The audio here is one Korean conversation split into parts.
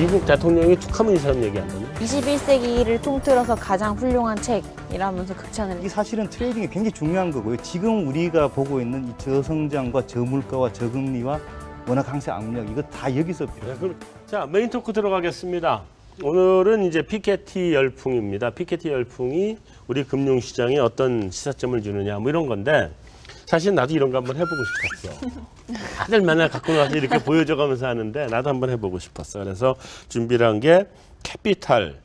미국 대통령이 툭하면 이 사람 얘기한다네. 21세기를 통틀어서 가장 훌륭한 책이라면서 극찬을. 이게 사실은 트레이딩이 굉장히 중요한 거고요. 지금 우리가 보고 있는 이 저성장과 저물가와 저금리와 워낙 강세 압력 이거 다 여기서. 네, 그럼 자, 메인 토크 들어가겠습니다. 오늘은 이제 피케티 열풍입니다. 피케티 열풍이 우리 금융시장에 어떤 시사점을 주느냐 뭐 이런 건데, 사실 나도 이런 거 한번 해보고 싶었어. 다들 맨날 갖고 나서 이렇게 보여줘가면서 하는데 나도 한번 해보고 싶었어. 그래서 준비를 한 게 캐피탈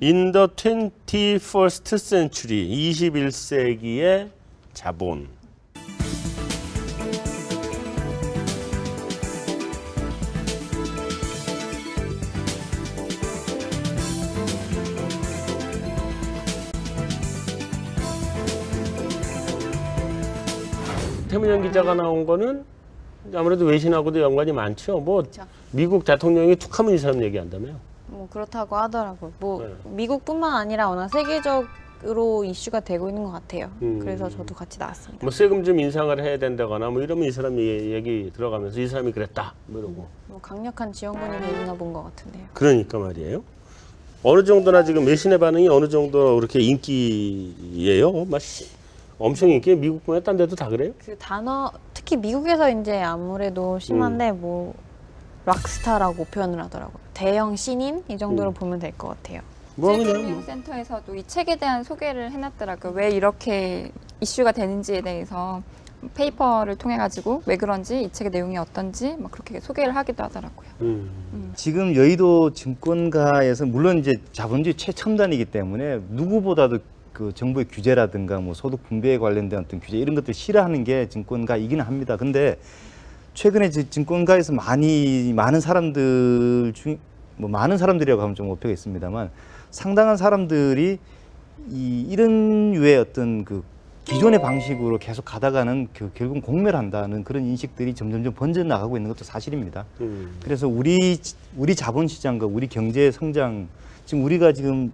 In the 21st Century, 21세기의 자본. 태문현 기자가 나온 거는 아무래도 외신하고도 연관이 많죠. 뭐 그렇죠. 미국 대통령이 툭하면 이 사람 얘기한다며요. 뭐 그렇다고 하더라고요. 뭐 네. 미국뿐만 아니라 워낙 세계적으로 이슈가 되고 있는 것 같아요. 그래서 저도 같이 나왔습니다. 뭐 세금 좀 인상을 해야 된다거나 뭐 이러면 이 사람이 얘기 들어가면서 이 사람이 그랬다 뭐 이러고. 뭐 강력한 지원군이 되나 본 것 같은데요. 그러니까 말이에요. 어느 정도나 지금 외신의 반응이 어느 정도 그렇게 인기예요? 막 엄청 인기. 미국뿐만 딴 데도 다 그래요? 그 단어 특히 미국에서 이제 아무래도 심한데 뭐 락스타라고 표현을 하더라고요. 대형 신인 이 정도로 보면 될 것 같아요. 뭐 그냥 질병센터에서도 이 책에 대한 소개를 해놨더라고요. 왜 이렇게 이슈가 되는지에 대해서 페이퍼를 통해 가지고 왜 그런지 이 책의 내용이 어떤지 막 그렇게 소개를 하기도 하더라고요. 지금 여의도 증권가에서 물론 이제 자본주의 최첨단이기 때문에 누구보다도 그 정부의 규제라든가 뭐 소득 분배에 관련된 어떤 규제 이런 것들 싫어하는 게 증권가이기는 합니다. 근데 최근에 증권가에서 많은 사람들 중 뭐 많은 사람들이라고 하면 좀 오해가 있습니다만 상당한 사람들이 이런 유의 어떤 그 기존의 방식으로 계속 가다가는 결국 공멸한다는 그런 인식들이 점점점 번져나가고 있는 것도 사실입니다. 그래서 우리 자본시장과 우리 경제의 성장, 지금 우리가 지금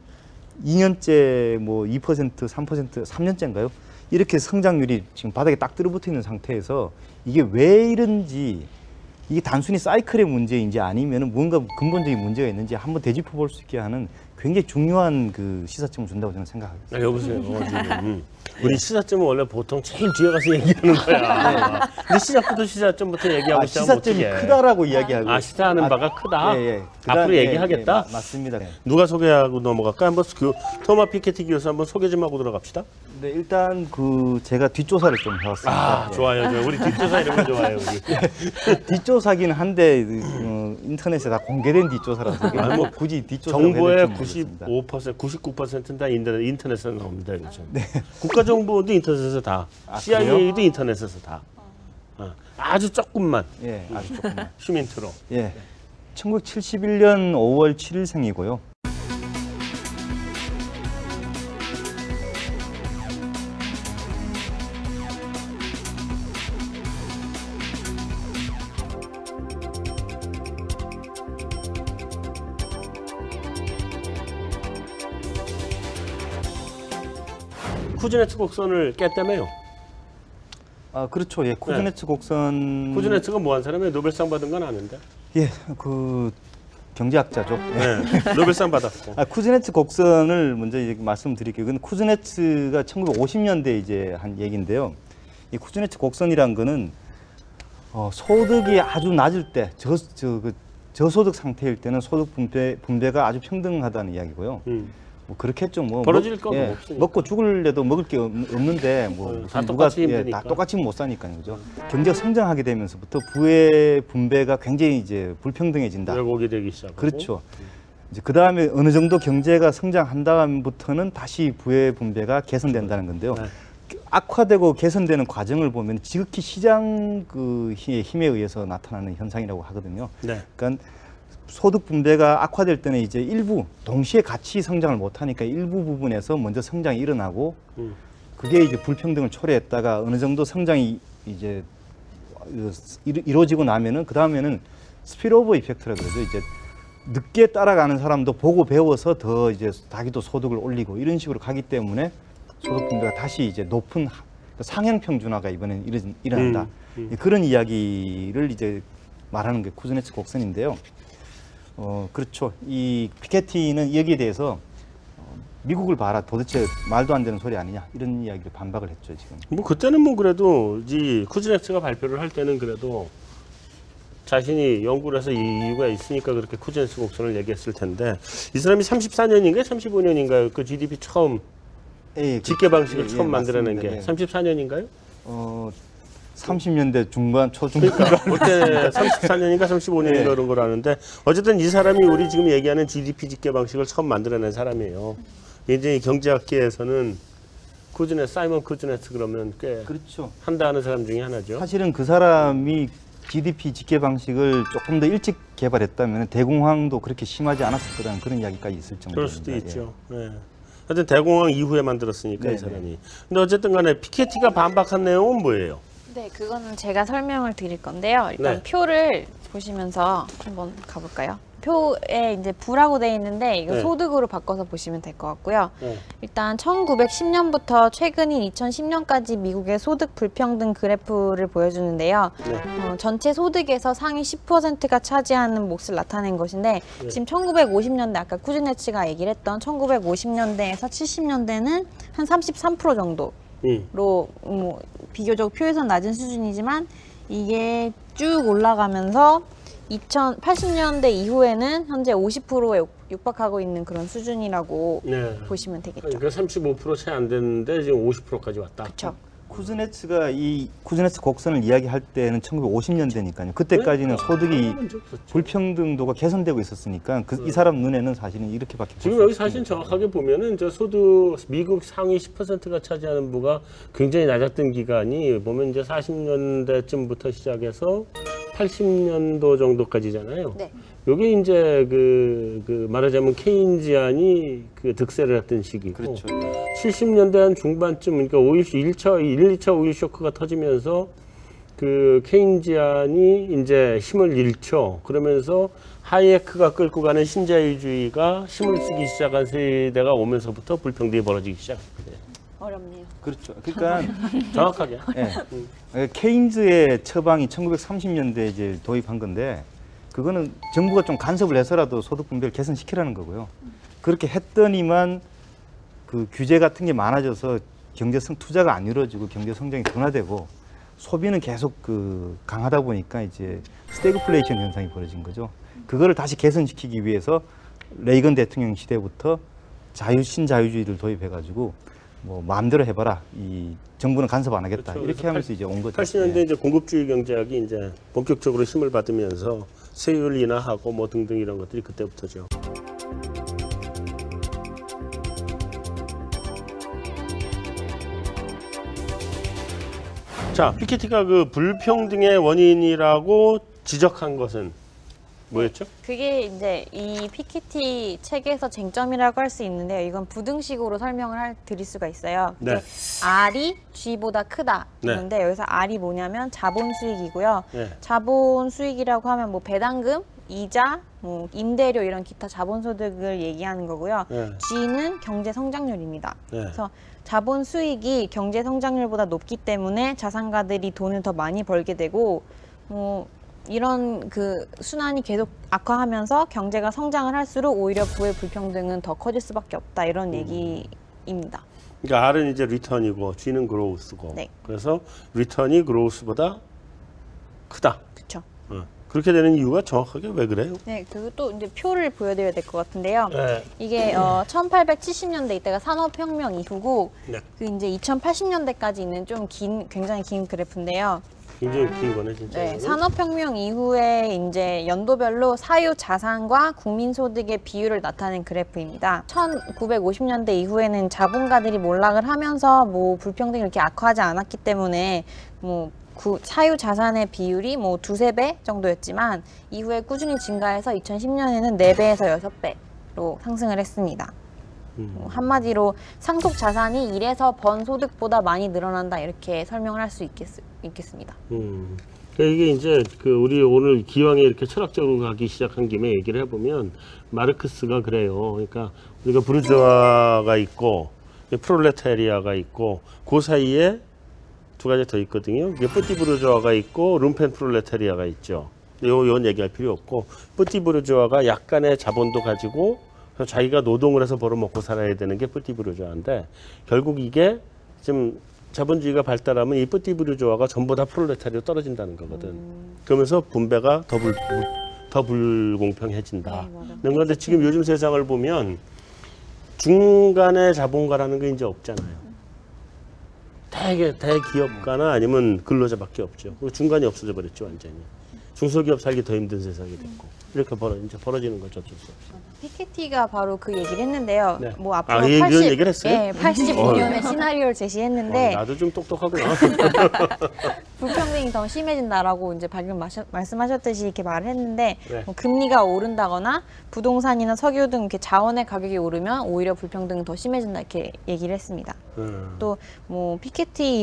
2년째 뭐 2%, 3%, 3년째인가요? 이렇게 성장률이 지금 바닥에 딱 들어붙어 있는 상태에서 이게 왜 이런지, 이게 단순히 사이클의 문제인지 아니면 뭔가 근본적인 문제가 있는지 한번 되짚어 볼 수 있게 하는 굉장히 중요한 그 시사점을 준다고 저는 생각합니다. 여보세요. 지금. 우리 시사점은 원래 보통 제일 뒤에 가서 얘기하는 거야. 근데 시작부터 얘기하고 시사점이 크다라고 이야기하고. 시사하는 바가 크다? 예. 앞으로 얘기하겠다? 맞습니다. 누가 소개하고 넘어갈까? 한번 토마 피케티 교수 한번 소개 좀 하고 들어갑시다. 네, 일단 제가 뒷조사를 좀 해왔습니다. 좋아요. 우리 뒷조사 이런 거 좋아해요. 우리. 뒷조사긴 한데 인터넷에 다 공개된 뒷조사라서 뭐 굳이 뒷조사를 정보의 95%, 99%는 다 인터넷에서 나옵니다. 그렇죠? 네. 국가정보도 인터넷에서 다, CIA도 그래요? 인터넷에서 다. 아주 조금만. 예, 아주 조금만. 휴민트로. 예, 1971년 5월 7일생이고요. 쿠즈네츠 곡선을 깼다며요? 그렇죠. 예, 쿠즈네츠 곡선. 쿠즈네츠가 뭐 한 사람이에요? 노벨상 받은 건 아는데. 예, 경제학자죠. 네, 노벨상 받았고. 쿠즈네츠 곡선을 먼저 이제 말씀드릴게요. 이건 쿠즈네츠가 1950년대 이제 한 얘기인데요. 이 쿠즈네츠 곡선이란 거는 소득이 아주 낮을 때, 저소득 상태일 때는 소득 분배가 아주 평등하다는 이야기고요. 뭐 그렇겠죠. 뭐 벌어질 건 없으니까. 먹고 죽을래도 먹을 게 없는데 뭐 다 똑같이 힘드니까. 다 똑같이 못 사니까요, 그죠? 경제가 성장하게 되면서부터 부의 분배가 굉장히 이제 불평등해진다. 왜곡이 되기 시작하고. 그렇죠. 이제 그 다음에 어느 정도 경제가 성장한 다음부터는 다시 부의 분배가 개선된다는 건데요. 네. 악화되고 개선되는 과정을 보면 지극히 시장 힘에 의해서 나타나는 현상이라고 하거든요. 네. 그러니까 소득 분배가 악화될 때는 이제 일부 동시에 같이 성장을 못하니까 일부 부분에서 먼저 성장이 일어나고 그게 이제 불평등을 초래했다가 어느 정도 성장이 이제 이루어지고 나면은 그 다음에는 스피드오버 이펙트라고 그러죠. 이제 늦게 따라가는 사람도 보고 배워서 더 이제 자기도 소득을 올리고 이런 식으로 가기 때문에 소득 분배가 다시 이제 높은 상향 평준화가 이번엔 일어난다. 그런 이야기를 이제 말하는 게 쿠즈네츠 곡선인데요. 그렇죠. 이 피케티는 여기에 대해서 미국을 봐라 도대체 말도 안 되는 소리 아니냐 이런 이야기를 반박을 했죠 지금. 뭐 그때는 뭐 그래도 이 쿠즈네츠가 발표를 할 때는 그래도 자신이 연구를 해서 이 이유가 있으니까 그렇게 쿠즈네츠 곡선을 얘기했을 텐데 이 사람이 34년인가요? 35년인가요? 그 GDP 처음 집계 방식을 처음 만들어낸 게 34년인가요? 30년대 중반 초중반 그러니까 그때 34년인가 35년인가 그런 걸 아는데 어쨌든 이 사람이 우리 지금 얘기하는 GDP 집계 방식을 처음 만들어낸 사람이에요. 굉장히 경제학계에서는 사이먼 쿠즈네츠 그러면 꽤 그렇죠. 한다 하는 사람 중에 하나죠. 사실은 그 사람이 GDP 집계 방식을 조금 더 일찍 개발했다면 대공황도 그렇게 심하지 않았을 거라는 그런 이야기까지 있을 정도입니다. 그럴 수도 있죠. 예. 하여튼 대공황 이후에 만들었으니까 이 사람이. 근데 어쨌든 간에 피케티가 반박한 내용은 뭐예요? 네, 그거는 제가 설명을 드릴 건데요. 일단 네. 표를 보시면서 한번 가볼까요? 표에 이제 부라고 돼 있는데 이거 네. 소득으로 바꿔서 보시면 될 것 같고요. 네. 일단 1910년부터 최근인 2010년까지 미국의 소득 불평등 그래프를 보여주는데요. 네. 전체 소득에서 상위 10%가 차지하는 몫을 나타낸 것인데 네. 지금 1950년대 아까 쿠즈네츠가 얘기를 했던 1950년대에서 70년대는 한 33% 정도 로 뭐 비교적 표에선 낮은 수준이지만 이게 쭉 올라가면서 2080년대 이후에는 현재 50%에 육박하고 있는 그런 수준이라고 네. 보시면 되겠죠. 그러니까 35% 채 안 됐는데 지금 50%까지 왔다. 그렇죠. 쿠즈네츠가 이 쿠즈네츠 곡선을 이야기할 때는 1950년대니까요. 그때까지는 소득이 불평등도가 개선되고 있었으니까 이 사람 눈에는 사실은 이렇게밖에 지금 여기 사실 정확하게 보면은 저 미국 상위 10%가 차지하는 부가 굉장히 낮았던 기간이 보면 이제 40년대쯤부터 시작해서 80년도 정도까지잖아요. 네. 요게 이제 그 말하자면 케인지안이 그 득세를 했던 시기고 그렇죠. 70년대 한 중반쯤 그러니까 2차 오일 쇼크가 터지면서 그 케인지안이 이제 힘을 잃죠. 그러면서 하이에크가 끌고 가는 신자유주의가 힘을 쓰기 시작한 세대가 오면서부터 불평등이 벌어지기 시작했거든요. 어렵네요. 그렇죠. 그러니까 정확하게. 예. 케인즈의 처방이 1930년대에 이제 도입한 건데 그거는 정부가 좀 간섭을 해서라도 소득 분배를 개선시키라는 거고요. 그렇게 했더니만 그 규제 같은 게 많아져서 투자가 안 이루어지고 경제 성장이 둔화되고 소비는 계속 강하다 보니까 이제 스태그플레이션 현상이 벌어진 거죠. 그거를 다시 개선시키기 위해서 레이건 대통령 시대부터 신자유주의를 도입해가지고 뭐 마음대로 해봐라. 이 정부는 간섭 안 하겠다. 그렇죠. 이렇게 하면서 이제 온 거죠. 80년대 예. 이제 공급주의 경제학이 이제 본격적으로 힘을 받으면서 세율 인하하고 뭐 등등 이런 것들이 그때부터죠. 자, 피케티가 그 불평등의 원인이라고 지적한 것은 뭐였죠? 그게 이제 이 피케티 책에서 쟁점이라고 할 수 있는데요. 이건 부등식으로 설명을 드릴 수가 있어요. 네. R이 G보다 크다. 그런데 여기서 R이 뭐냐면 자본 수익이고요. 네. 자본 수익이라고 하면 뭐 배당금, 이자, 뭐 임대료 이런 기타 자본 소득을 얘기하는 거고요. 네. G는 경제 성장률입니다. 네. 그래서 자본 수익이 경제 성장률보다 높기 때문에 자산가들이 돈을 더 많이 벌게 되고 이런 그 순환이 계속 악화하면서 경제가 성장을 할수록 오히려 부의 불평등은 더 커질 수밖에 없다 이런 얘기입니다. 그러니까 R은 이제 리턴이고 G는 그로우스고. 네. 그래서 리턴이 그로우스보다 크다. 그렇죠. 그렇게 되는 이유가 정확하게 왜 그래요? 네, 그리고 또 이제 표를 보여드려야 될 것 같은데요. 네. 이게 1870년대 이때가 산업혁명 이후고 네. 그 이제 2080년대까지 있는 좀 굉장히 긴 그래프인데요. 굉장히 긴 거네 진짜. 네, 이거는. 산업혁명 이후에 이제 연도별로 사유 자산과 국민소득의 비율을 나타낸 그래프입니다. 1950년대 이후에는 자본가들이 몰락을 하면서 뭐 불평등이 이렇게 악화하지 않았기 때문에 뭐 사유 자산의 비율이 뭐 2~3배 정도였지만 이후에 꾸준히 증가해서 2010년에는 4배에서 6배로 상승을 했습니다. 한마디로 상속 자산이 일해서 번 소득보다 많이 늘어난다 이렇게 설명을 할 수 있겠습니다. 그러니까 이게 이제 우리 오늘 기왕에 이렇게 철학적으로 가기 시작한 김에 얘기를 해보면 마르크스가 그래요. 그러니까 우리가 부르주아가 있고 프롤레타리아가 있고 그 사이에 두 가지 더 있거든요. 이게 뿌띠 부르주아가 있고 룸펜 프롤레타리아가 있죠. 요건 얘기할 필요 없고 뿌띠부르주아가 약간의 자본도 가지고 그래서 자기가 노동을 해서 벌어먹고 살아야 되는 게 뿌띠부르주아인데 결국 이게 좀 자본주의가 발달하면 이 뿌띠부르주아가 전부 다 프롤레타리로 떨어진다는 거거든. 그러면서 분배가 더 불공평해진다. 네, 맞아. 그런데 지금 요즘 세상을 보면 중간의 자본가라는 게 이제 없잖아요. 대기업가나 아니면 근로자밖에 없죠. 그리고 중간이 없어져 버렸죠, 완전히. 중소기업 살기 더 힘든 세상이 됐고. 이렇게 이제 벌어지는 거죠, 어쩔 수 없어. 피케티가 바로 그 얘기를 했는데요. 네. 뭐 앞으로 이런 얘기를 했어요? 네, 85년의 시나리오를 제시했는데 나도 좀 똑똑하구나. 불평등이 더 심해진다라고 이제 방금 말씀하셨듯이 이렇게 말을 했는데 네. 뭐 금리가 오른다거나 부동산이나 석유 등 이렇게 자원의 가격이 오르면 오히려 불평등이 더 심해진다 이렇게 얘기를 했습니다. 또 뭐 피케티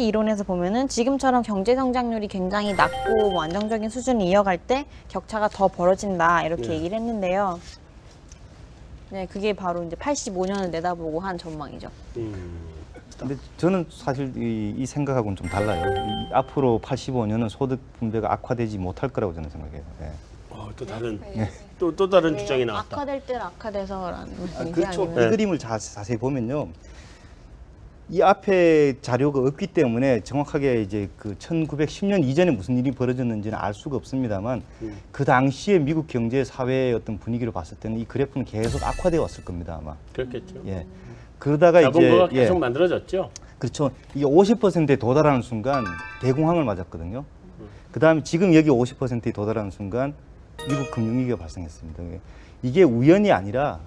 이론에서 보면은 지금처럼 경제 성장률이 굉장히 낮고 뭐 안정적인 수준을 이어갈 때 격차가 더 벌어진다 이렇게 네. 얘기를 했는데요. 네, 그게 바로 이제 85년을 내다보고 한 전망이죠. 근데 저는 사실 이 생각하고는 좀 달라요. 앞으로 85년은 소득 분배가 악화되지 못할 거라고 저는 생각해요. 예. 또 다른 또 다른 주장이 나왔다. 악화될 때는 악화돼서라는 얘기 그렇죠. 아니면 이 그림을 자세히 보면요. 이 앞에 자료가 없기 때문에 정확하게 이제 그 1910년 이전에 무슨 일이 벌어졌는지는 알 수가 없습니다만 그 당시에 미국 경제 사회의 어떤 분위기를 봤을 때는 이 그래프는 계속 악화되어 왔을 겁니다, 아마. 그렇겠죠. 예. 그러다가 자본가가 이제 계속 만들어졌죠. 그렇죠. 이게 50%에 도달하는 순간 대공황을 맞았거든요. 그다음에 지금 여기 50%에 도달하는 순간 미국 금융위기가 발생했습니다. 이게 우연이 아니라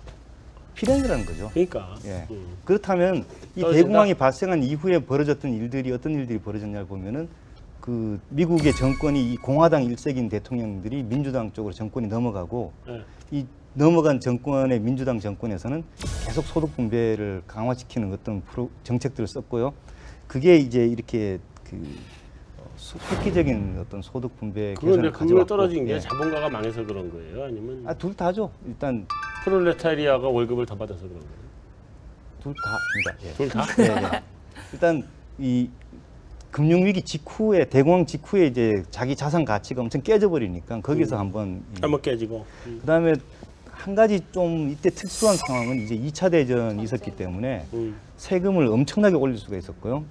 필연이라는 거죠. 그러니까. 예. 그렇다면 이 떨어진다? 대공황이 발생한 이후에 벌어졌던 일들이 어떤 일들이 벌어졌냐를 보면은 그 미국의 정권이 이 공화당 일색인 대통령들이 민주당 쪽으로 정권이 넘어가고 네. 이 넘어간 정권의 민주당 정권에서는 계속 소득 분배를 강화시키는 어떤 정책들을 썼고요. 그게 이제 이렇게 그 획기적인 어떤 소득 분배 그건 개선을 금리가 가져왔고, 떨어진 게 예. 자본가가 망해서 그런 거예요? 아니면 둘 다죠. 일단 프롤레타리아가 월급을 더 받아서 그런 거예요? 둘 다입니다. 예. 둘 다? 예, 예. 일단 이 금융위기 직후에 대공황 직후에 이제 자기 자산 가치가 엄청 깨져버리니까 거기서 한번 한번 깨지고. 그다음에 한 가지 좀 이때 특수한 상황은 이제 2차 대전이 있었기 때문에 세금을 엄청나게 올릴 수가 있었고요.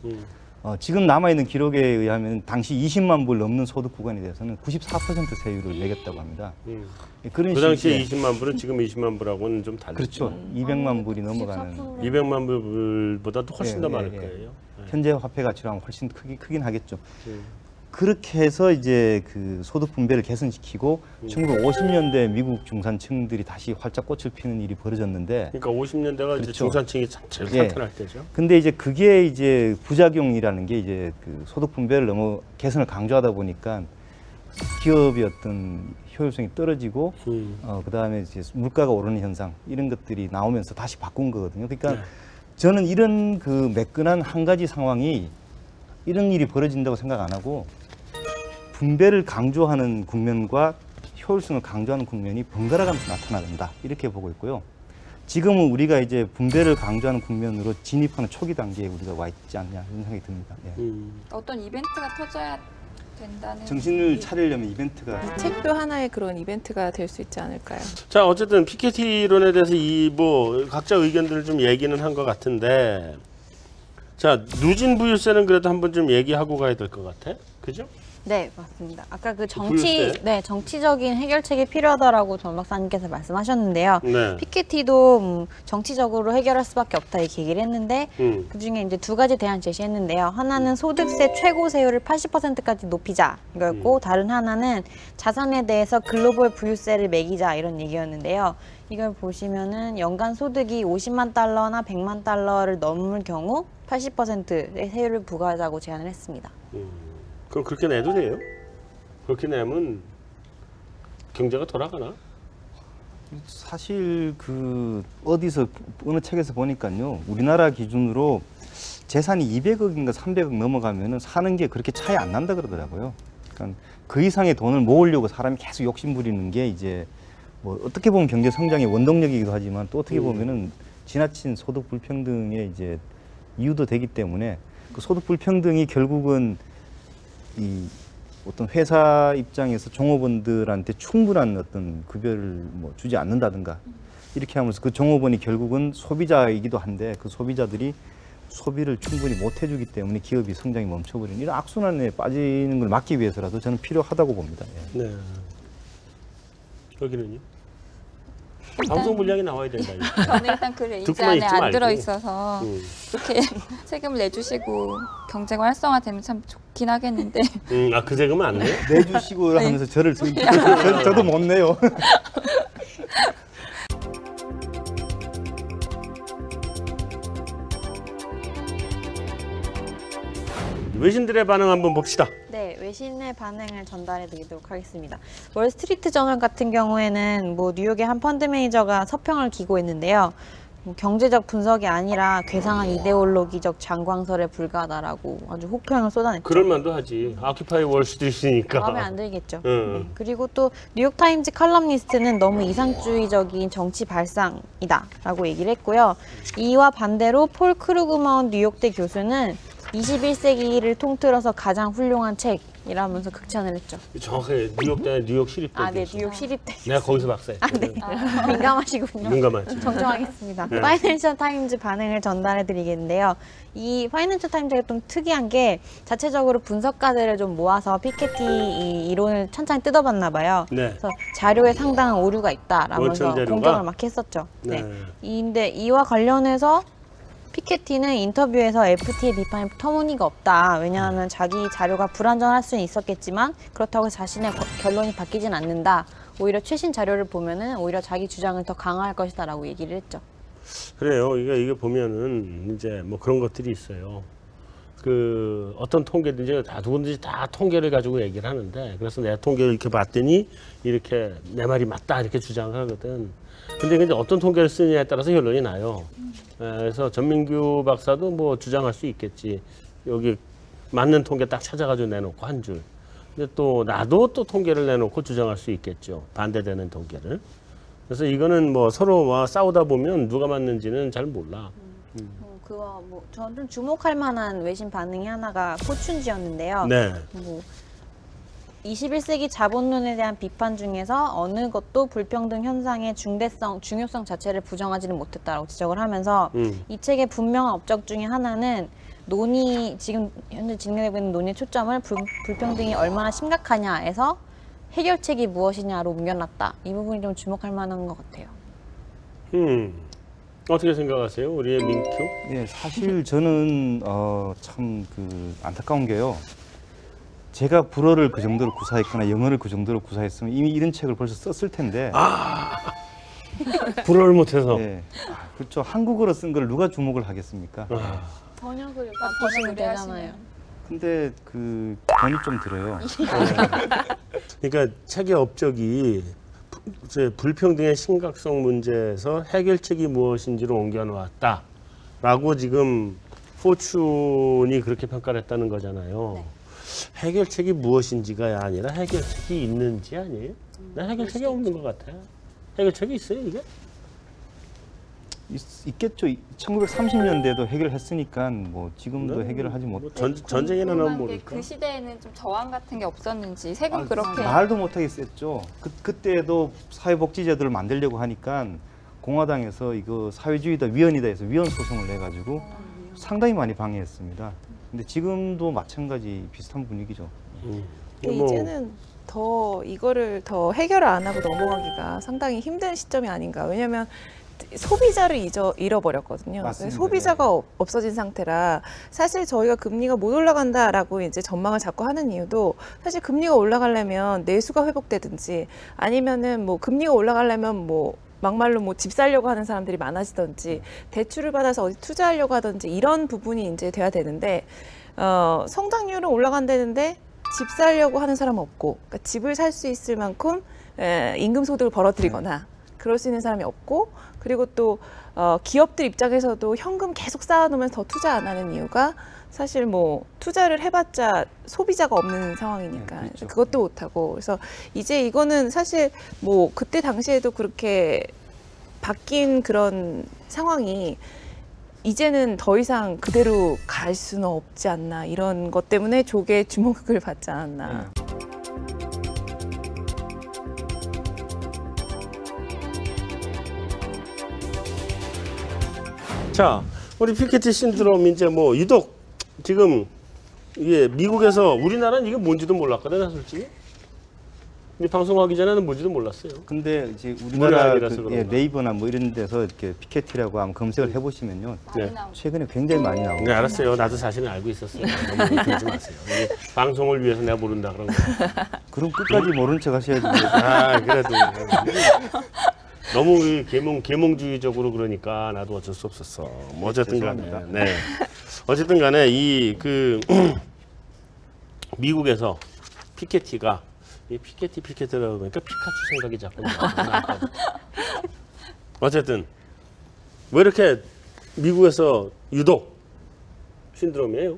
지금 남아있는 기록에 의하면 당시 20만 불 넘는 소득 구간에 대해서는 94% 세율을 매겼다고 합니다. 그런 그 당시에 식의 20만 불은 지금 20만 불하고는 좀 다르죠. 그렇죠. 200만 불이 넘어가는 200만 불보다도 훨씬 예, 더 예, 많을 예. 거예요. 현재 화폐 가치로 하면 훨씬 크긴 하겠죠. 그렇게 해서 이제 그 소득 분배를 개선시키고 1950년대 미국 중산층들이 다시 활짝 꽃을 피는 일이 벌어졌는데 그러니까 50년대가 이제 그렇죠. 중산층이 제일 예. 탄탄할 때죠. 근데 이제 그게 이제 부작용이라는 게 이제 그 소득 분배를 너무 개선을 강조하다 보니까 기업의 어떤 효율성이 떨어지고 그다음에 이제 물가가 오르는 현상 이런 것들이 나오면서 다시 바꾼 거거든요. 그러니까 네. 저는 이런 그 매끈한 한 가지 상황이 이런 일이 벌어진다고 생각 안 하고 분배를 강조하는 국면과 효율성을 강조하는 국면이 번갈아 가면서 나타난다 이렇게 보고 있고요. 지금은 우리가 이제 분배를 강조하는 국면으로 진입하는 초기 단계에 우리가 와 있지 않냐 이런 생각이 듭니다. 예. 어떤 이벤트가 터져야 된다는 정신을 차리려면 이벤트가 책도 하나의 그런 이벤트가 될 수 있지 않을까요? 자, 어쨌든 피케티 이론에 대해서 이 뭐 각자 의견들을 좀 얘기는 한 것 같은데, 자, 누진 부유세는 그래도 한번 좀 얘기하고 가야 될 것 같아, 그죠? 네, 맞습니다. 아까 그 부유세? 정치적인 해결책이 필요하다라고 전 박사님께서 말씀하셨는데요. 네. 피케티도 정치적으로 해결할 수밖에 없다 이렇게 얘기를 했는데 그 중에 이제 두 가지 대안 제시했는데요. 하나는 소득세 최고세율을 80%까지 높이자 이거였고 다른 하나는 자산에 대해서 글로벌 부유세를 매기자 이런 얘기였는데요. 이걸 보시면은 연간 소득이 50만 달러나 100만 달러를 넘을 경우 80%의 세율을 부과하자고 제안을 했습니다. 그럼 그렇게 내도 돼요? 그렇게 내면 경제가 돌아가나? 사실 그 어디서 어느 책에서 보니까요. 우리나라 기준으로 재산이 200억인가 300억 넘어가면은 사는 게 그렇게 차이 안 난다 그러더라고요. 그러니까 그 이상의 돈을 모으려고 사람이 계속 욕심 부리는 게 이제 뭐 어떻게 보면 경제 성장의 원동력이기도 하지만 또 어떻게 보면은 지나친 소득 불평등의 이제 이유도 되기 때문에 그 소득 불평등이 결국은 이 어떤 회사 입장에서 종업원들한테 충분한 어떤 급여를 뭐 주지 않는다든가 이렇게 하면서 그 종업원이 결국은 소비자이기도 한데 그 소비자들이 소비를 충분히 못 해주기 때문에 기업이 성장이 멈춰버리는 이런 악순환에 빠지는 걸 막기 위해서라도 저는 필요하다고 봅니다. 예. 네. 여기는요? 방송 분량이 나와야 된다. 이거. 저는 일단 그 레인지 듣고만 안에 있지 안 말고. 들어있어서 이렇게 세금을 내주시고 경제가 활성화되면 참 좋긴 하겠는데 그 세금은 안 내요? 내주시고 하면서 저를 저도 못 내요. 외신들의 반응 한번 봅시다. 네, 외신의 반응을 전달해 드리도록 하겠습니다. 월스트리트 저널 같은 경우에는 뭐 뉴욕의 한 펀드 매니저가 서평을 기고했는데요. 뭐 경제적 분석이 아니라 괴상한 이데올로기적 장광설에 불과하다라고 아주 혹평을 쏟아냈죠. 그럴 만도 하지. 아큐파이 월스트리트니까. 마음에 안 들겠죠. 응. 네. 그리고 또 뉴욕타임즈 칼럼니스트는 너무 이상주의적인 정치 발상이다라고 얘기를 했고요. 이와 반대로 폴 크루그먼 뉴욕대 교수는 21세기를 통틀어서 가장 훌륭한 책이라면서 극찬을 했죠. 정확하게 뉴욕대 뉴욕 시립대. 아, 네, 교수. 뉴욕 시립대. 내가 거기서 박사했어. 네. 민감하시군요. 민감하지. 정정하겠습니다. 네. 파이낸셜 타임즈 반응을 전달해 드리겠는데요. 이 파이낸셜 타임즈가 좀 특이한 게 자체적으로 분석가들을 좀 모아서 피케티 이 이론을 찬찬히 뜯어봤나 봐요. 네. 그래서 자료에 상당한 오류가 있다라면서 원천 자료가? 공격을 막 했었죠. 네. 네. 근데 이와 관련해서 피케티는 인터뷰에서 FT의 비판이 터무니가 없다. 왜냐하면 자기 자료가 불완전할 수는 있었겠지만 그렇다고 자신의 결론이 바뀌진 않는다. 오히려 최신 자료를 보면은 오히려 자기 주장을 더 강화할 것이다라고 얘기를 했죠. 그래요. 이게 보면은 이제 뭐 그런 것들이 있어요. 그 어떤 통계든지 다 누구든지 다 통계를 가지고 얘기를 하는데 그래서 내 통계를 이렇게 봤더니 이렇게 내 말이 맞다 이렇게 주장을 하거든. 근데 이제 어떤 통계를 쓰느냐에 따라서 결론이 나요. 그래서 전민규 박사도 뭐 주장할 수 있겠지. 여기 맞는 통계 딱 찾아가지고 내놓고 한 줄. 근데 또 나도 또 통계를 내놓고 주장할 수 있겠죠. 반대되는 통계를. 그래서 이거는 뭐 서로 와 싸우다 보면 누가 맞는지는 잘 몰라. 그거 뭐 저는 좀 주목할 만한 외신 반응이 하나가 포춘지였는데요. 네. 뭐 21세기 자본론에 대한 비판 중에서 어느 것도 불평등 현상의 중요성 자체를 부정하지는 못했다라고 지적을 하면서 이 책의 분명한 업적 중에 하나는 지금 현재 진행되고 있는 논의의 초점을 불평등이 얼마나 심각하냐에서 해결책이 무엇이냐로 옮겨놨다. 이 부분이 좀 주목할 만한 것 같아요. 어떻게 생각하세요? 우리의 민큐? 예, 사실 저는 참 그 안타까운 게요. 제가 불어를 그 정도로 구사했거나 영어를 그 정도로 구사했으면 이미 이런 책을 벌써 썼을 텐데. 불어를 못해서. 예. 그렇죠. 한국어로 쓴 걸 누가 주목을 하겠습니까? 번역을 번역을 되잖아요. 근데 그 돈이 좀 들어요. 그러니까 책의 업적이 이제 불평등의 심각성 문제에서 해결책이 무엇인지로 옮겨놓았다라고 지금 포춘이 그렇게 평가를 했다는 거잖아요. 네. 해결책이 무엇인지가 아니라 해결책이 있는지 아니에요? 난 해결책이 없는 것 같아요. 해결책이 있어요, 이게? 있겠죠. 1930년대도 해결했으니까 뭐 지금도 해결을 하지 못. 전쟁에는 궁금한 게 모를까? 그 시대에는 좀 저항 같은 게 없었는지 세금 그렇게 말도 못하게 셌죠. 그때도 사회복지제도를 만들려고 하니까 공화당에서 이거 사회주의다 위헌이다 해서 위헌 소송을 내가지고 상당히 많이 방해했습니다. 근데 지금도 마찬가지 비슷한 분위기죠. 근데 뭐, 이제는 더 이거를 더 해결을 안 하고 넘어가기가 상당히 힘든 시점이 아닌가. 왜냐하면 소비자를 잃어버렸거든요. 맞습니다. 소비자가 없어진 상태라 사실 저희가 금리가 못 올라간다라고 이제 전망을 자꾸 하는 이유도 사실 금리가 올라가려면 내수가 회복되든지 아니면은 뭐 금리가 올라가려면 뭐 막말로 뭐 집 살려고 하는 사람들이 많아지든지 대출을 받아서 어디 투자하려고 하든지 이런 부분이 이제 돼야 되는데 성장률은 올라간다는데 집 살려고 하는 사람은 없고 그러니까 집을 살 수 있을 만큼 임금 소득을 벌어들이거나 그럴 수 있는 사람이 없고 그리고 또 기업들 입장에서도 현금 계속 쌓아놓으면서 더 투자 안 하는 이유가 사실 뭐 투자를 해봤자 소비자가 없는 상황이니까 네, 그렇죠. 그것도 못하고 그래서 이제 이거는 사실 뭐 그때 당시에도 그렇게 바뀐 그런 상황이 이제는 더 이상 그대로 갈 수는 없지 않나 이런 것 때문에 조개 주목을 받지 않았나. 자, 우리 피케티 신드롬 이제 뭐 유독 지금 이게 미국에서 우리나라는 이게 뭔지도 몰랐거든, 나 솔직히. 근데 방송하기 전에는 뭔지도 몰랐어요. 근데 이제 머리 우리나라 아니라서 그, 그런가? 네이버나 뭐 이런 데서 이렇게 피케티라고 한번 검색을 해보시면요. 네. 많이 나오죠. 최근에 굉장히 많이 나오고. 네, 알았어요. 나도 사실은 알고 있었어요. 너무 그러지 마세요. 이게 방송을 위해서 내가 모른다 그런 거. 그럼 끝까지 모른 척 하셔야지. 아, 그래도 너무 이 계몽주의적으로 그러니까 나도 어쩔 수 없었어. 뭐 어쨌든 간에. 죄송합니다. 네. 어쨌든 간에 이 미국에서 피케티가 이 피케티라고 그러니까 피카츄 생각이 자꾸 나. 어쨌든 왜 이렇게 미국에서 유독 신드롬이에요?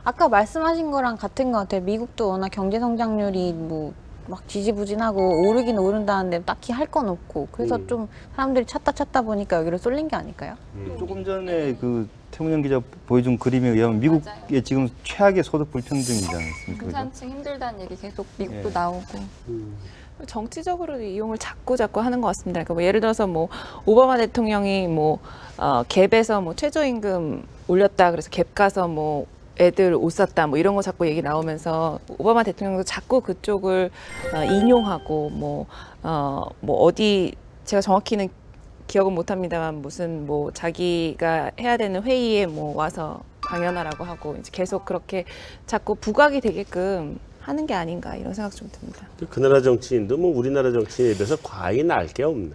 아까 말씀하신 거랑 같은 것 같아요. 미국도 워낙 경제 성장률이 뭐 막 지지부진하고 오르긴 오른다는데 딱히 할 건 없고 그래서 좀 사람들이 찾다 보니까 여기로 쏠린 게 아닐까요? 조금 전에 그 태문영 기자 보여준 그림에 의하면 미국의 지금 최악의 소득 불평등이지 않습니까? 그죠? 중산층 힘들다는 얘기 계속 미국도 예. 나오고. 정치적으로도 이용을 자꾸 하는 것 같습니다. 그러니까 뭐 예를 들어서 뭐 오바마 대통령이 뭐 갭에서 뭐 최저임금 올렸다 그래서 갭 가서 뭐 애들 옷 샀다 뭐 이런 거 자꾸 얘기 나오면서 오바마 대통령도 자꾸 그쪽을 인용하고 뭐 어디 제가 정확히는 기억은 못합니다만 무슨 뭐 자기가 해야 되는 회의에 뭐 와서 강연하라고 하고 이제 계속 그렇게 자꾸 부각이 되게끔 하는 게 아닌가 이런 생각 좀 듭니다. 그 나라 정치인도 뭐 우리나라 정치인에 비해서 과히 나을 게 없네.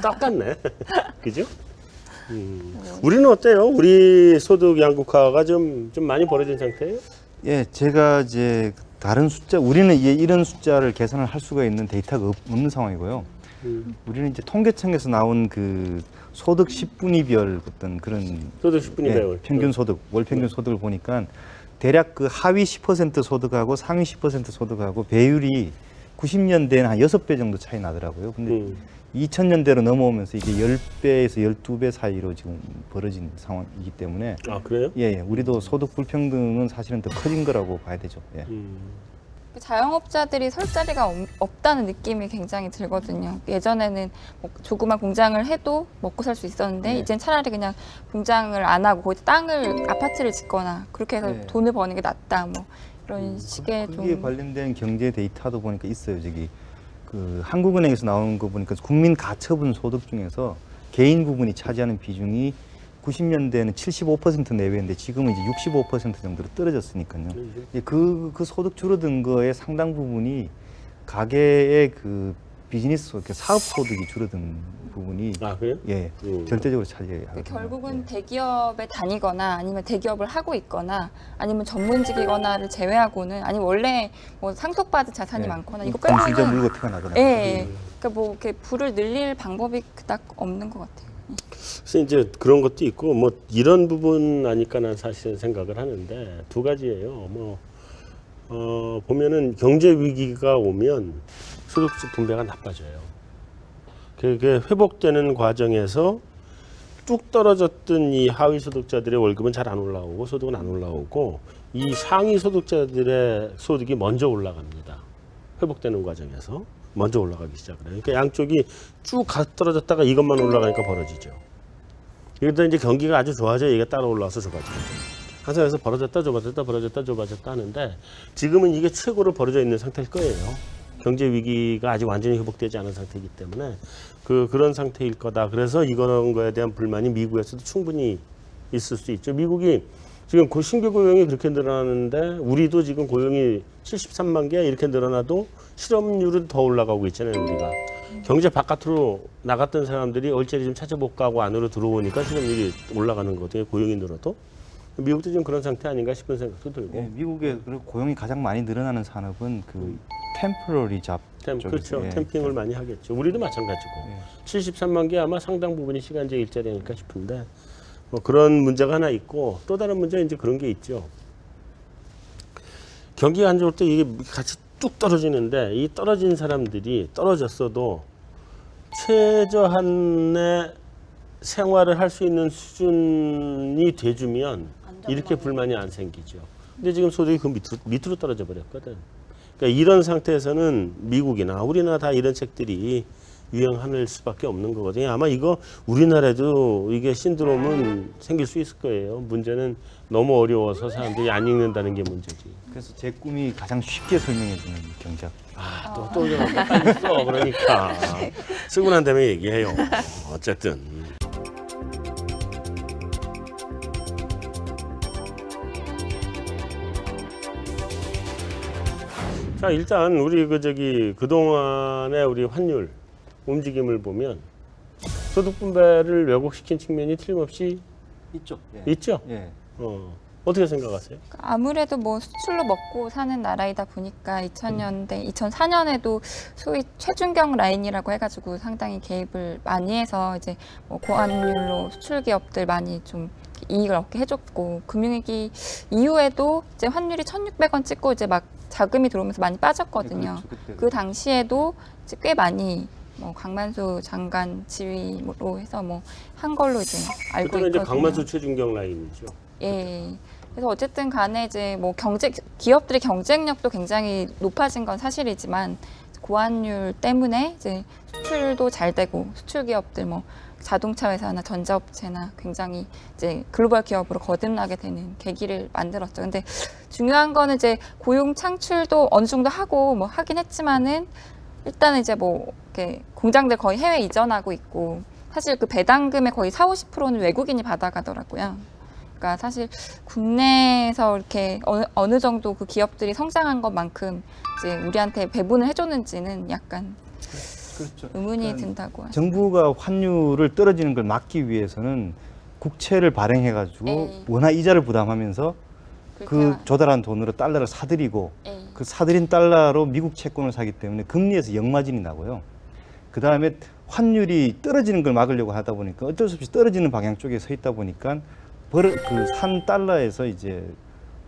똑같네. 그죠? 우리는 어때요? 우리 소득 양극화가 좀 많이 벌어진 상태예요? 예, 제가 이제 다른 숫자, 우리는 이제 이런 숫자를 계산을 할 수가 있는 데이터가 없는 상황이고요. 우리는 이제 통계청에서 나온 그 소득 10분위별 어떤 그런 소득 10분위 예, 배울 평균 소득, 월 평균 소득을 보니까 대략 그 하위 10% 소득하고 상위 10% 소득하고 배율이 90년대에는 한 6배 정도 차이 나더라고요. 근데 2000년대로 넘어오면서 이게 10배에서 12배 사이로 지금 벌어진 상황이기 때문에 아 그래요? 예, 우리도 소득 불평등은 사실은 더 커진 거라고 봐야 되죠. 예. 자영업자들이 설 자리가 없다는 느낌이 굉장히 들거든요. 예전에는 뭐 조그만 공장을 해도 먹고 살 수 있었는데 네. 이젠 차라리 그냥 공장을 안 하고 거기 땅을 아파트를 짓거나 그렇게 해서 네. 돈을 버는 게 낫다 뭐 이런 식의 거기에 좀 관련된 경제 데이터도 보니까 있어요. 저기 그 한국은행에서 나오는 거 보니까 국민 가처분 소득 중에서 개인 부분이 차지하는 비중이 90년대에는 75% 내외인데 지금은 이제 65% 정도로 떨어졌으니까요. 그 소득 줄어든 거의 상당 부분이 가계의 그 비즈니스 그 사업 소득이 줄어든 부분이 아 그래요? 예 절대적으로 차지하거든요. 결국은 예. 대기업에 다니거나 아니면 대기업을 하고 있거나 아니면 전문직이거나를 제외하고는 아니면 원래 뭐 상속받은 자산이 예. 많거나 이거 금수저 빼고는 물고 티가 나더라고요. 예, 그러니까 뭐 이렇게 부를 늘릴 방법이 그닥 없는 것 같아요. 그래서 이제 그런 것도 있고 뭐 이런 부분 아니까 난 사실 생각을 하는데 두 가지예요. 뭐 보면은 경제 위기가 오면 소득 분배가 나빠져요. 그게 회복되는 과정에서 뚝 떨어졌던 이 하위 소득자들의 월급은 잘 안 올라오고 소득은 안 올라오고 이 상위 소득자들의 소득이 먼저 올라갑니다. 회복되는 과정에서 먼저 올라가기 시작을 해요. 그러니까 양쪽이 쭉 떨어졌다가 이것만 올라가니까 벌어지죠. 이러다 이제 경기가 아주 좋아져 얘가 따라 올라와서 좁아져요. 항상 그래서 벌어졌다 좁아졌다 벌어졌다 좁아졌다 하는데 지금은 이게 최고로 벌어져 있는 상태일 거예요. 경제 위기가 아직 완전히 회복되지 않은 상태이기 때문에 그런 상태일 거다. 그래서 이런 거에 대한 불만이 미국에서도 충분히 있을 수 있죠. 미국이 지금 신규 고용이 그렇게 늘어나는데 우리도 지금 고용이 73만 개 이렇게 늘어나도 실업률은 더 올라가고 있잖아요. 우리가 경제 바깥으로 나갔던 사람들이 얼자리 좀 찾아볼까 하고 안으로 들어오니까 실업률이 올라가는 거거든요. 고용이 늘어도. 미국도 지금 그런 상태 아닌가 싶은 생각도 들고. 예, 미국의 그리고 고용이 가장 많이 늘어나는 산업은 그 템포러리 잡 그렇죠. 예. 캠핑을 많이 하겠죠. 우리도 마찬가지고. 73만 개 아마 상당 부분이 시간제 일자리 아닐까 싶은데 뭐 그런 문제가 하나 있고 또 다른 문제는 이제 그런 게 있죠. 경기가 안 좋을 때 이게 같이 뚝 떨어지는데 이 떨어진 사람들이 떨어졌어도 최저한의 생활을 할 수 있는 수준이 돼주면 이렇게 불만이 안 생기죠. 근데 지금 소득이 그 밑으로 떨어져 버렸거든. 그러니까 이런 상태에서는 미국이나 우리나라 다 이런 책들이 유행할 수밖에 없는 거거든요. 아마 이거 우리나라에도 이게 신드롬은 생길 수 있을 거예요. 문제는 너무 어려워서 사람들이 안 읽는다는 게 문제지. 그래서 제 꿈이 가장 쉽게 설명해주는 경작. 또 빨리 써. 그러니까 쓰고 난 다음에 얘기해요. 어쨌든. 자, 일단 우리 그동안의 우리 환율 움직임을 보면 소득 분배를 왜곡시킨 측면이 틀림없이 있죠. 있죠. 예. 어떻게 생각하세요? 아무래도 뭐 수출로 먹고 사는 나라이다 보니까 2000년대, 2004년에도 소위 최준경 라인이라고 해가지고 상당히 개입을 많이 해서 이제 뭐 고환율로 수출 기업들 많이 좀 이익을 얻게 해줬고, 금융위기 이후에도 이제 환율이 1,600원 찍고 이제 막 자금이 들어오면서 많이 빠졌거든요. 그 당시에도 이제 꽤 많이 뭐 강만수 장관 지휘로 해서 뭐 한 걸로 이제 알고 그때는 있거든요. 이제 강만수 최준경 라인이죠. 예. 그래서 어쨌든 간에 이제 뭐 기업들의 경쟁력도 굉장히 높아진 건 사실이지만 고환율 때문에 이제 수출도 잘 되고 수출 기업들 뭐 자동차 회사나 전자업체나 굉장히 이제 글로벌 기업으로 거듭나게 되는 계기를 만들었죠. 근데 중요한 거는 이제 고용 창출도 어느 정도 하고 뭐 하긴 했지만은 일단은 이제 뭐 이렇게 공장들 거의 해외 이전하고 있고, 사실 그 배당금의 거의 40~50%는 외국인이 받아가더라고요. 그러니까 사실 국내에서 이렇게 어느 정도 그 기업들이 성장한 것만큼 이제 우리한테 배분을 해줬는지는 약간 그렇죠. 의문이 든다고 하죠. 정부가 환율을 떨어지는 걸 막기 위해서는 국채를 발행해가지고 에이. 원화 이자를 부담하면서 그 그렇게 조달한 돈으로 달러를 사들이고 예. 그 사들인 달러로 미국 채권을 사기 때문에 금리에서 역마진이 나고요. 그 다음에 환율이 떨어지는 걸 막으려고 하다 보니까 어쩔 수 없이 떨어지는 방향 쪽에 서 있다 보니까 그 산 달러에서 이제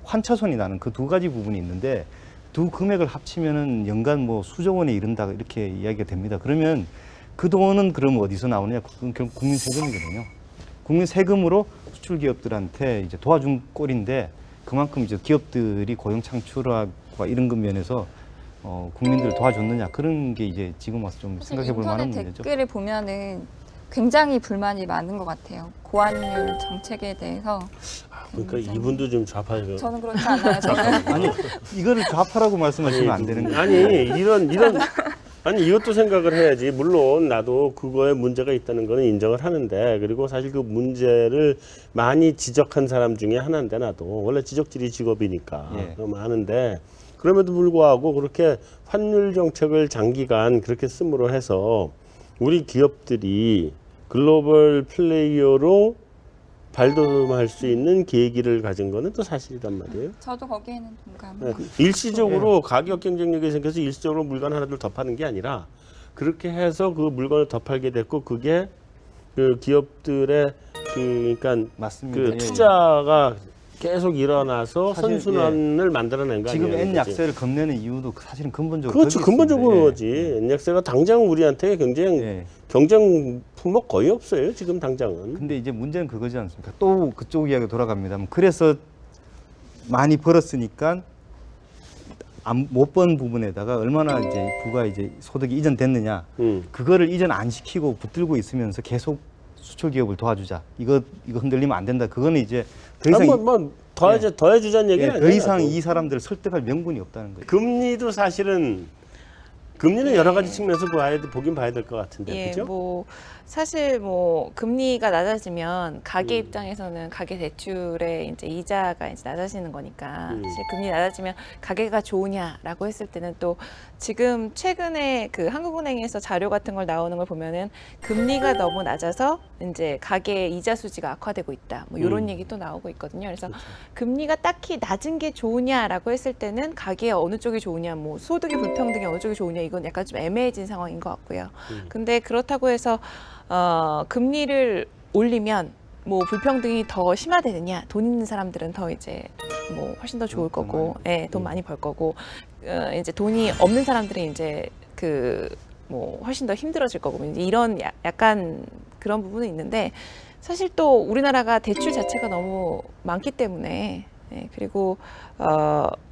환차손이 나는 그 두 가지 부분이 있는데, 두 금액을 합치면은 연간 뭐 수조 원에 이른다 이렇게 이야기가 됩니다. 그러면 그 돈은 그럼 어디서 나오느냐? 그건 결국 국민 세금이거든요. 국민 세금으로 수출 기업들한테 이제 도와준 꼴인데, 그만큼 이제 기업들이 고용 창출과 이런 것 면에서 국민들을 도와줬느냐, 그런 게 이제 지금 와서 좀 사실 생각해 볼 만한 인터넷 문제죠. 댓글을 보면은 굉장히 불만이 많은 것 같아요. 고환율 정책에 대해서. 그러니까 굉장히. 이분도 좀 좌파예요. 저는 그렇지 않아요. 저는 아니, 이거를 좌파라고 말씀하시면 안 되는 거예요. 아니 이런 아니 이것도 생각을 해야지. 물론 나도 그거에 문제가 있다는 거는 인정을 하는데, 그리고 사실 그 문제를 많이 지적한 사람 중에 하나인데, 나도 원래 지적질이 직업이니까 예. 많은데, 그럼에도 불구하고 그렇게 환율 정책을 장기간 그렇게 씀으로 해서 우리 기업들이 글로벌 플레이어로 발돋움할 수 있는 계기를 가진 거는 또 사실이란 말이에요. 저도 거기에는 동감. 네. 일시적으로 가격 경쟁력이 생겨서 일시적으로 물건 하나를 더 파는 게 아니라, 그렇게 해서 그 물건을 더 팔게 됐고, 그게 그 기업들의 그러니까 맞습니다. 그 예, 투자가 계속 일어나서 사실, 선순환을 만들어낸 거 아니에요? 지금 N 그치? 약세를 겁내는 이유도 사실은 근본적으로 그렇죠. 거기 근본적으로 있습니다. 그거지. N약세가 당장 우리한테 예. 경쟁 품목 거의 없어요. 지금 당장은. 근데 이제 문제는 그거지 않습니까? 또 그쪽 이야기 돌아갑니다만, 그래서 많이 벌었으니까 못 번 부분에다가 얼마나 이제 부가 이제 소득이 이전됐느냐, 그거를 이전 안 시키고 붙들고 있으면서 계속 수출 기업을 도와주자. 이거 흔들리면 안 된다. 그거는 이제 더 이상 더해주자는 얘기는 예, 아니에요. 더 이상 나도. 이 사람들을 설득할 명분이 없다는 거예요. 금리도 사실은 금리는 여러 가지 측면에서 보긴 봐야 될 것 같은데, 예, 그죠? 뭐 사실 뭐 금리가 낮아지면 가게 입장에서는 가계 대출의 이제 이자가 이제 낮아지는 거니까, 사실 금리 낮아지면 가게가 좋으냐라고 했을 때는 또 지금 최근에 그 한국은행에서 자료 같은 걸 나오는 걸 보면은 금리가 너무 낮아서 이제 가계 이자 수지가 악화되고 있다. 뭐 이런 얘기 또 나오고 있거든요. 그래서 금리가 딱히 낮은 게 좋으냐라고 했을 때는 가계에 어느 쪽이 좋으냐, 뭐 소득이 불평등이 어느 쪽이 좋으냐, 이건 약간 좀 애매해진 상황인 것 같고요. 근데 그렇다고 해서 금리를 올리면 뭐 불평등이 더 심화되느냐, 돈 있는 사람들은 더 이제 뭐 훨씬 더 좋을 거고, 예, 돈 많이 벌 거고, 이제 돈이 없는 사람들은 이제 그 뭐 훨씬 더 힘들어질 거고, 이제 이런 약간 그런 부분은 있는데, 사실 또 우리나라가 대출 자체가 너무 많기 때문에, 예, 그리고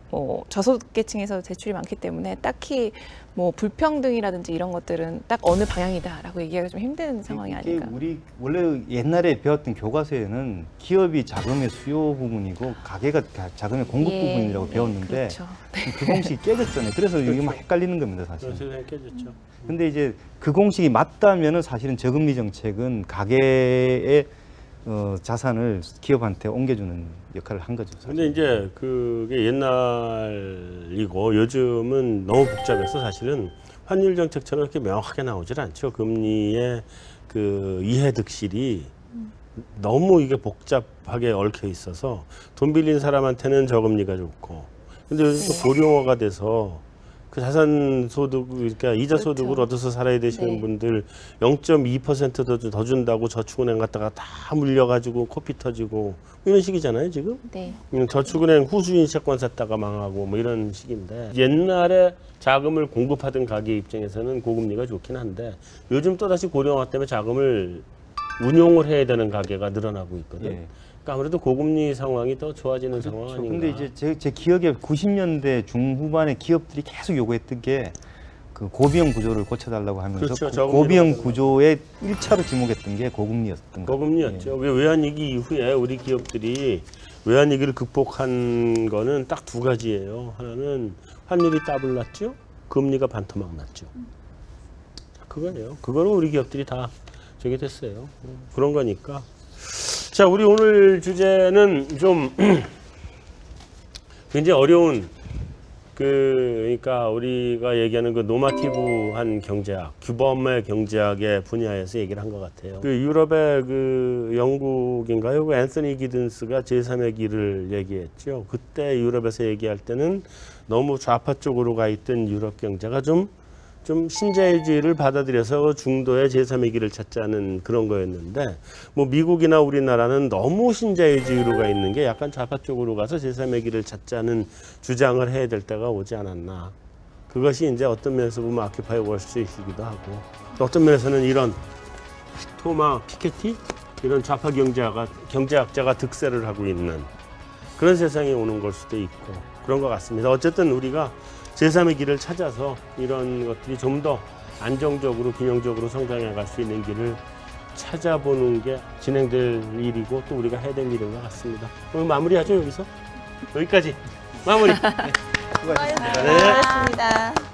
뭐 저소득계층에서 대출이 많기 때문에 딱히 뭐 불평등이라든지 이런 것들은 딱 어느 방향이다라고 얘기하기가 좀 힘든 상황이 이게 아닌가. 우리 원래 옛날에 배웠던 교과서에는 기업이 자금의 수요 부분이고 가계가 자금의 공급 예, 부분이라고 네, 배웠는데 그렇죠. 그 공식이 깨졌잖아요. 그래서 이게 막 헷갈리는 겁니다, 사실. 세상에 깨졌죠. 근데 이제 그 공식이 맞다면은 사실은 저금리 정책은 가계의 자산을 기업한테 옮겨주는 역할을 한 거죠. 사실. 근데 이제 그게 옛날이고 요즘은 너무 복잡해서 사실은 환율 정책처럼 이렇게 명확하게 나오질 않죠. 금리의 그 이해득실이 너무 이게 복잡하게 얽혀 있어서 돈 빌린 사람한테는 저금리가 좋고 근데 요즘 또 고령화가 돼서 그 자산 소득 그러니까 이자 소득을 그렇죠. 얻어서 살아야 되시는 네. 분들 0.2% 더 준다고 저축은행 갔다가 다 물려가지고 코피 터지고 이런 식이잖아요 지금. 네. 저축은행 후수인 채권 샀다가 망하고 뭐 이런 식인데 옛날에 자금을 공급하던 가게 입장에서는 고금리가 좋긴 한데 요즘 또다시 고령화 때문에 자금을 운용을 해야 되는 가게가 늘어나고 있거든. 예. 그러니까 아무래도 고금리 상황이 더 좋아지는 상황 그렇죠. 아닌가. 근데 이제 제 기억에 90년대 중후반에 기업들이 계속 요구했던 게 그 고비형 구조를 고쳐달라고 하면서 그렇죠. 그 저금리로 고비형 가잖아요. 구조에 1차로 지목했던 게 고금리였던 거예요. 고금리였죠. 왜 외환위기 이후에 우리 기업들이 외환위기를 극복한 거는 딱 두 가지예요. 하나는 환율이 따블 났죠. 금리가 반토막 났죠. 그거예요. 그거로 우리 기업들이 다 저게 됐어요. 그런 거니까. 자, 우리 오늘 주제는 좀 굉장히 어려운 그러니까 우리가 얘기하는 그 노마티브한 경제학, 규범의 경제학의 분야에서 얘기를 한 것 같아요. 그 유럽의 그 영국인가요? 그 앤서니 기든스가 제3의 길을 얘기했죠. 그때 유럽에서 얘기할 때는 너무 좌파 쪽으로 가 있던 유럽 경제가 좀 신자유주의를 받아들여서 중도의 제3의 길을 찾자는 그런 거였는데 뭐 미국이나 우리나라는 너무 신자유주의로 가 있는 게 약간 좌파 쪽으로 가서 제3의 길을 찾자는 주장을 해야 될 때가 오지 않았나. 그것이 이제 어떤 면에서 보면 아큐파이 월스트리트이기도 하고 또 어떤 면에서는 이런 토마 피케티 이런 좌파 경제학자가 득세를 하고 있는 그런 세상이 오는 걸 수도 있고 그런 것 같습니다. 어쨌든 우리가 제3의 길을 찾아서 이런 것들이 좀 더 안정적으로 균형적으로 성장해 갈 수 있는 길을 찾아보는 게 진행될 일이고 또 우리가 해야 될 일인 것 같습니다. 오늘 마무리하죠 여기서? 여기까지 마무리. 수고하셨습니다. 네. 고맙습니다.